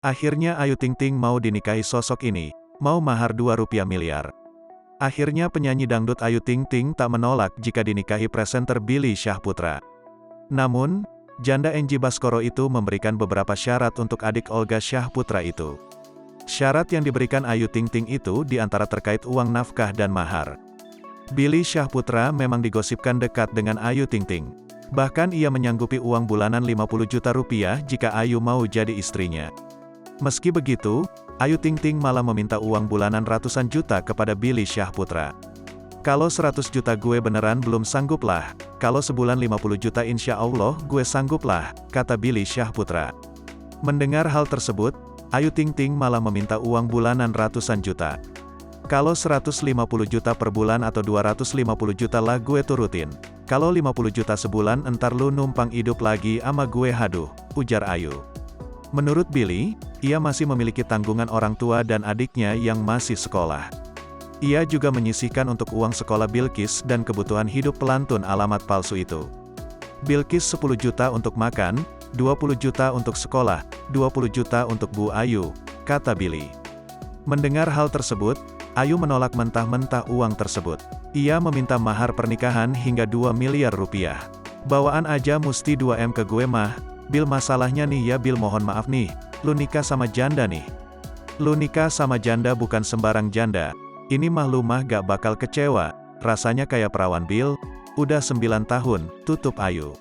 Akhirnya Ayu Ting Ting mau dinikahi sosok ini, mau mahar Rp2 miliar. Akhirnya penyanyi dangdut Ayu Ting Ting tak menolak jika dinikahi presenter Billy Syahputra. Namun, janda Enji Baskoro itu memberikan beberapa syarat untuk adik Olga Syahputra itu. Syarat yang diberikan Ayu Ting Ting itu diantara terkait uang nafkah dan mahar. Billy Syahputra memang digosipkan dekat dengan Ayu Ting Ting. Bahkan ia menyanggupi uang bulanan Rp50 juta jika Ayu mau jadi istrinya. Meski begitu, Ayu Ting Ting malah meminta uang bulanan ratusan juta kepada Billy Syahputra. Kalau 100 juta gue beneran belum sanggup lah, kalau sebulan 50 juta insya Allah gue sanggup lah, kata Billy Syahputra. Mendengar hal tersebut, Ayu Ting Ting malah meminta uang bulanan ratusan juta. Kalau 150 juta per bulan atau 250 juta lah gue turutin. Kalau 50 juta sebulan entar lu numpang hidup lagi ama gue haduh, ujar Ayu. Menurut Billy, ia masih memiliki tanggungan orang tua dan adiknya yang masih sekolah. Ia juga menyisihkan untuk uang sekolah Bilkis dan kebutuhan hidup pelantun alamat palsu itu. Bilkis 10 juta untuk makan, 20 juta untuk sekolah, 20 juta untuk Bu Ayu, kata Billy. Mendengar hal tersebut, Ayu menolak mentah-mentah uang tersebut. Ia meminta mahar pernikahan hingga Rp2 miliar. Bawaan aja mesti 2M ke gue mah. Bil masalahnya nih ya Bil mohon maaf nih, lu nikah sama janda nih. Lu nikah sama janda bukan sembarang janda. Ini mah lu mah gak bakal kecewa, rasanya kayak perawan Bil. Udah 9 tahun, tutup Ayu.